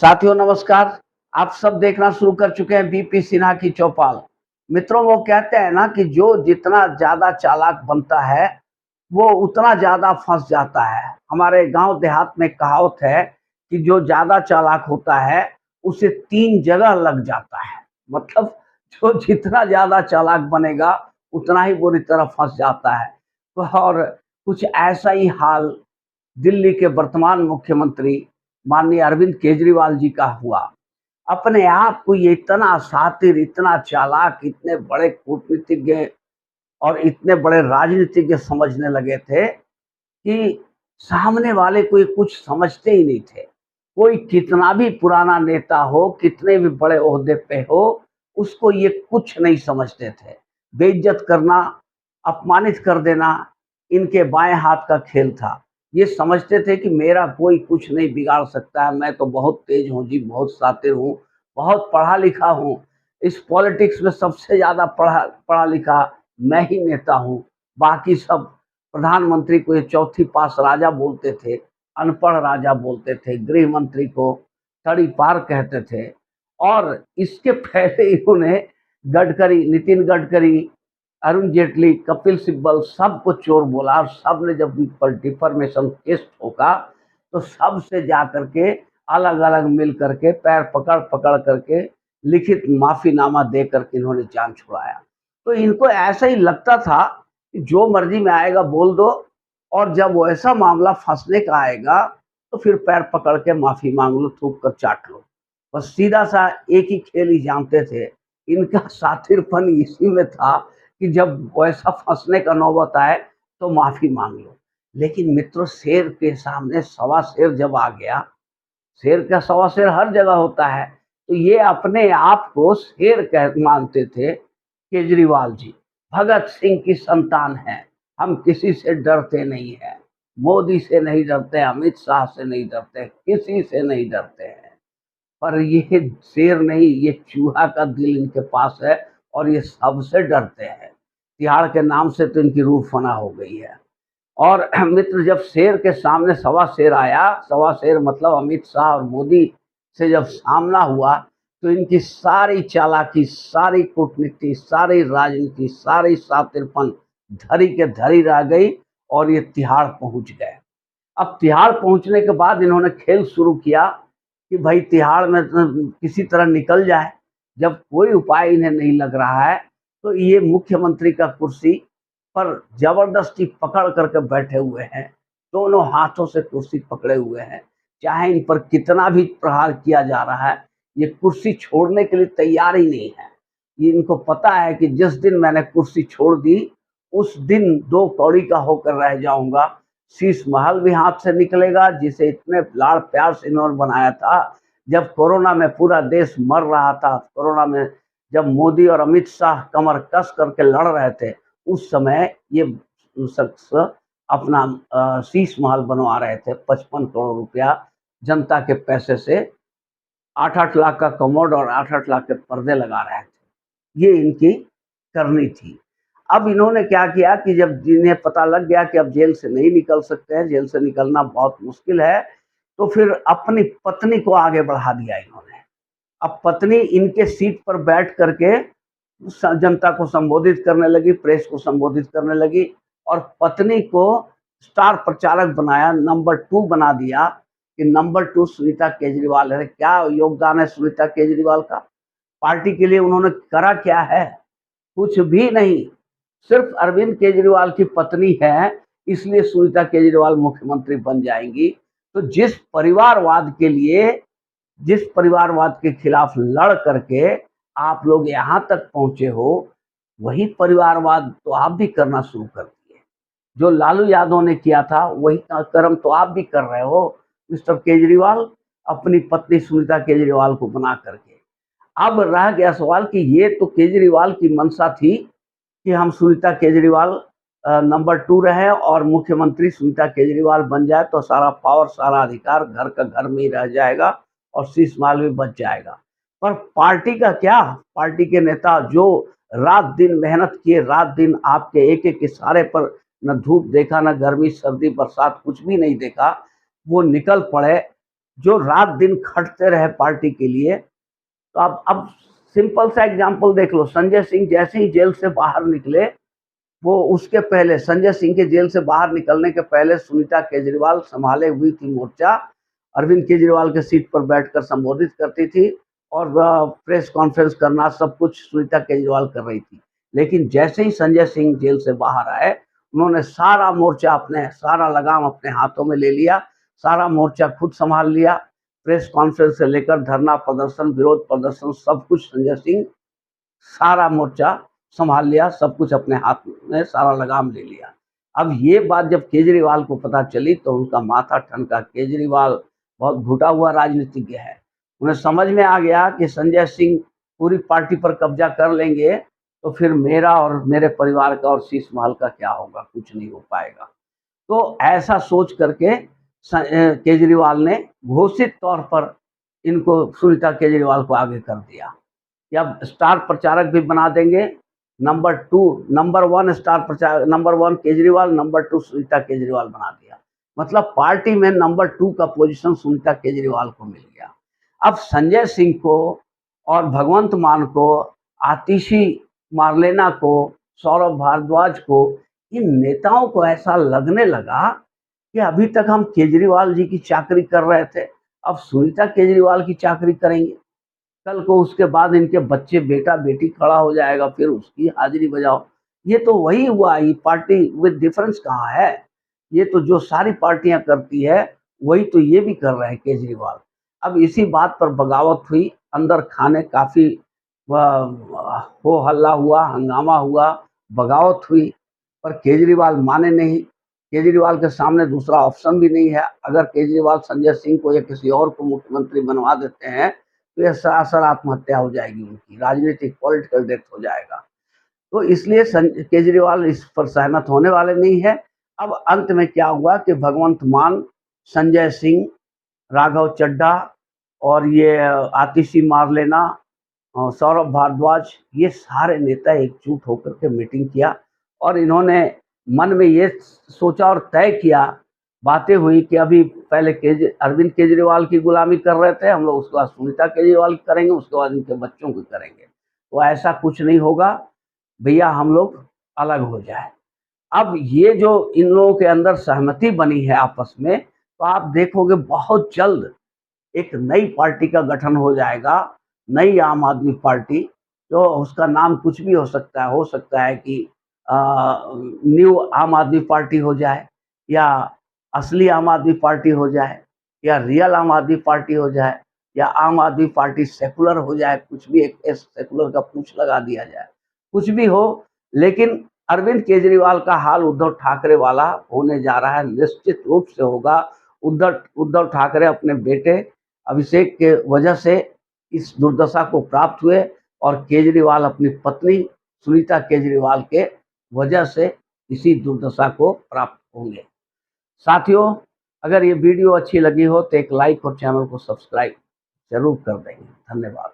साथियों नमस्कार। आप सब देखना शुरू कर चुके हैं बीपी सिन्हा की चौपाल। मित्रों, वो कहते हैं ना कि जो जितना ज्यादा चालाक बनता है वो उतना ज्यादा फंस जाता है। हमारे गांव देहात में कहावत है कि जो ज्यादा चालाक होता है उसे 3 जगह लग जाता है। मतलब जो जितना ज्यादा चालाक बनेगा उतना ही बुरी तरह फंस जाता है। और कुछ ऐसा ही हाल दिल्ली के वर्तमान मुख्यमंत्री माननीय अरविंद केजरीवाल जी का हुआ। अपने आप को ये इतना शातिर, इतना चालाक, इतने बड़े कूटनीतिज्ञ और इतने बड़े राजनीतिज्ञ समझने लगे थे कि सामने वाले को ये कुछ समझते ही नहीं थे। कोई कितना भी पुराना नेता हो, कितने भी बड़े ओहदे पे हो, उसको ये कुछ नहीं समझते थे। बेइज्जत करना, अपमानित कर देना इनके बाएं हाथ का खेल था। ये समझते थे कि मेरा कोई कुछ नहीं बिगाड़ सकता है, मैं तो बहुत तेज हूँ जी, बहुत शातिर हूँ, बहुत पढ़ा लिखा हूँ। इस पॉलिटिक्स में सबसे ज़्यादा पढ़ा पढ़ा लिखा मैं ही नेता हूँ। बाकी सब प्रधानमंत्री को ये चौथी पास राजा बोलते थे, अनपढ़ राजा बोलते थे, गृह मंत्री को तड़ी पार कहते थे। और इसके पहले इन्होंने नितिन गडकरी, अरुण जेटली, कपिल सिब्बल सबको चोर बोला और सब ने जब इन पर डिफर्मेशन केस ठोका तो सबसे जा करके अलग अलग मिल करके पैर पकड़ पकड़ करके लिखित माफीनामा दे करके इन्होंने जान छुड़ाया। तो इनको ऐसा ही लगता था कि जो मर्जी में आएगा बोल दो, और जब वैसा मामला फंसने का आएगा तो फिर पैर पकड़ के माफी मांग लो, थूक कर चाट लो। बस सीधा सा एक ही खेल ही जानते थे। इनका शातिरपन इसी में था कि जब वैसा फंसने का नौबत आए तो माफी मांग लो। लेकिन मित्रों, शेर के सामने सवा शेर जब आ गया, शेर का सवा शेर हर जगह होता है, तो ये अपने आप को शेर कह मानते थे केजरीवाल जी। भगत सिंह की संतान है, हम किसी से डरते नहीं है, मोदी से नहीं डरते, अमित शाह से नहीं डरते, किसी से नहीं डरते हैं। पर ये शेर नहीं, ये चूहा का दिल इनके पास है और ये सबसे डरते हैं। तिहाड़ के नाम से तो इनकी रूह फना हो गई है। और मित्र, जब शेर के सामने सवा शेर आया, सवा शेर मतलब अमित शाह और मोदी से जब सामना हुआ, तो इनकी सारी चालाकी, सारी कूटनीति, सारी राजनीति, सारी शातिरपन धरी के धरी रह गई और ये तिहाड़ पहुंच गए। अब तिहाड़ पहुंचने के बाद इन्होंने खेल शुरू किया कि भाई तिहाड़ में तो किसी तरह निकल जाए। जब कोई उपाय इन्हें नहीं लग रहा है तो ये मुख्यमंत्री का कुर्सी पर जबरदस्ती पकड़ करके बैठे हुए हैं, दोनों हाथों से कुर्सी पकड़े हुए हैं। चाहे इन पर कितना भी प्रहार किया जा रहा है, ये कुर्सी छोड़ने के लिए तैयार ही नहीं है। ये इनको पता है कि जिस दिन मैंने कुर्सी छोड़ दी उस दिन दो कौड़ी का होकर रह जाऊंगा। शीश महल भी हाथ से निकलेगा, जिसे इतने लाड़ प्यार से इन्होंने बनाया था। जब कोरोना में पूरा देश मर रहा था, कोरोना में जब मोदी और अमित शाह कमर कस करके लड़ रहे थे, उस समय ये शख्स अपना शीश महल बनवा रहे थे 55 करोड़ रुपया जनता के पैसे से। 8-8 लाख का कमोड और 8-8 लाख के पर्दे लगा रहे थे। ये इनकी करनी थी। अब इन्होंने क्या किया कि जब जिन्हें पता लग गया कि अब जेल से नहीं निकल सकते हैं, जेल से निकलना बहुत मुश्किल है, तो फिर अपनी पत्नी को आगे बढ़ा दिया इन्होंने। अब पत्नी इनके सीट पर बैठ करके जनता को संबोधित करने लगी, प्रेस को संबोधित करने लगी और पत्नी को स्टार प्रचारक बनाया, नंबर 2 बना दिया कि नंबर 2 सुनीता केजरीवाल है। क्या योगदान है सुनीता केजरीवाल का? पार्टी के लिए उन्होंने करा क्या है? कुछ भी नहीं। सिर्फ अरविंद केजरीवाल की पत्नी है, इसलिए सुनीता केजरीवाल मुख्यमंत्री बन जाएंगी। तो जिस परिवारवाद के खिलाफ लड़ करके आप लोग यहाँ तक पहुंचे हो, वही परिवारवाद तो आप भी करना शुरू कर दिए। जो लालू यादव ने किया था वही कर्म तो आप भी कर रहे हो मिस्टर केजरीवाल, अपनी पत्नी सुनीता केजरीवाल को बना करके। अब रह गया सवाल कि ये तो केजरीवाल की मंशा थी कि हम सुनीता केजरीवाल नंबर 2 रहे और मुख्यमंत्री सुनीता केजरीवाल बन जाए तो सारा पावर, सारा अधिकार घर का घर में ही रह जाएगा और शीश महल भी बच जाएगा। पर पार्टी का क्या? पार्टी के नेता जो रात दिन मेहनत किए, रात दिन आपके एक एक इशारे पर न धूप देखा, न गर्मी सर्दी बरसात कुछ भी नहीं देखा, वो निकल पड़े जो रात दिन खटते रहे पार्टी के लिए। तो अब सिंपल सा एग्जांपल देख लो, संजय सिंह जैसे ही जेल से बाहर निकले, वो उसके पहले संजय सिंह के जेल से बाहर निकलने के पहले सुनीता केजरीवाल संभाले हुई थी मोर्चा, अरविंद केजरीवाल के सीट पर बैठकर संबोधित करती थी और प्रेस कॉन्फ्रेंस करना सब कुछ सुनीता केजरीवाल कर रही थी। लेकिन जैसे ही संजय सिंह जेल से बाहर आए, उन्होंने सारा मोर्चा अपने सारा लगाम अपने हाथों में ले लिया, सारा मोर्चा खुद संभाल लिया। प्रेस कॉन्फ्रेंस से लेकर धरना प्रदर्शन, विरोध प्रदर्शन, सब कुछ संजय सिंह सारा मोर्चा संभाल लिया, सब कुछ अपने हाथ में सारा लगाम ले लिया। अब ये बात जब केजरीवाल को पता चली तो उनका माथा ठनका। केजरीवाल बहुत घुटा हुआ राजनीतिज्ञ है, उन्हें समझ में आ गया कि संजय सिंह पूरी पार्टी पर कब्जा कर लेंगे तो फिर मेरा और मेरे परिवार का और शीश महल का क्या होगा, कुछ नहीं हो पाएगा। तो ऐसा सोच करके केजरीवाल ने घोषित तौर पर इनको, सुनीता केजरीवाल को आगे कर दिया, या स्टार प्रचारक भी बना देंगे। नंबर वन स्टार प्रचारक, number one Kejriwal, number two Sunita Kejriwal बना दिया। मतलब पार्टी में नंबर टू का पोजीशन सुनीता केजरीवाल को मिल गया। अब संजय सिंह को और भगवंत मान को, आतिशी मार्लेना को, सौरभ भारद्वाज को, इन नेताओं को ऐसा लगने लगा कि अभी तक हम केजरीवाल जी की चाकरी कर रहे थे, अब सुनीता केजरीवाल की चाकरी करेंगे। कल को उसके बाद इनके बच्चे, बेटा बेटी खड़ा हो जाएगा, फिर उसकी हाजिरी बजाओ। ये तो वही हुआ, ये पार्टी विद डिफरेंस कहाँ है? ये तो जो सारी पार्टियां करती है वही तो ये भी कर रहे हैं केजरीवाल। अब इसी बात पर बगावत हुई, अंदर खाने काफी हो हल्ला हुआ, हंगामा हुआ, बगावत हुई, पर केजरीवाल माने नहीं। केजरीवाल के सामने दूसरा ऑप्शन भी नहीं है। अगर केजरीवाल संजय सिंह को या किसी और को मुख्यमंत्री बनवा देते हैं तो यह सरासर आत्महत्या हो जाएगी, उनकी राजनीतिक पॉलिटिकल डेथ हो जाएगा। तो इसलिए केजरीवाल इस पर सहमत होने वाले नहीं है। अब अंत में क्या हुआ कि भगवंत मान, संजय सिंह, राघव चड्ढा और ये आतिशी मारलेना, सौरभ भारद्वाज, ये सारे नेता एकजुट होकर के मीटिंग किया और इन्होंने मन में ये सोचा और तय किया, बातें हुई कि अभी पहले अरविंद केजरीवाल की गुलामी कर रहे थे हम लोग, उसके बाद सुनीता केजरीवाल की करेंगे, उसके बाद इनके बच्चों की करेंगे। तो ऐसा कुछ नहीं होगा भैया, हम लोग अलग हो जाए। अब ये जो इन लोगों के अंदर सहमति बनी है आपस में, तो आप देखोगे बहुत जल्द एक नई पार्टी का गठन हो जाएगा, नई आम आदमी पार्टी। जो उसका नाम कुछ भी हो सकता है कि न्यू आम आदमी पार्टी हो जाए, या असली आम आदमी पार्टी हो जाए, या रियल आम आदमी पार्टी हो जाए, या आम आदमी पार्टी सेकुलर हो जाए, कुछ भी एक सेकुलर का पूछ लगा दिया जाए, कुछ भी हो। लेकिन अरविंद केजरीवाल का हाल उद्धव ठाकरे वाला होने जा रहा है, निश्चित रूप से होगा। उद्धव उद्धव ठाकरे अपने बेटे अभिषेक के वजह से इस दुर्दशा को प्राप्त हुए और केजरीवाल अपनी पत्नी सुनीता केजरीवाल के वजह से इसी दुर्दशा को प्राप्त होंगे। साथियों, अगर ये वीडियो अच्छी लगी हो तो एक लाइक और चैनल को सब्सक्राइब जरूर कर देंगे। धन्यवाद।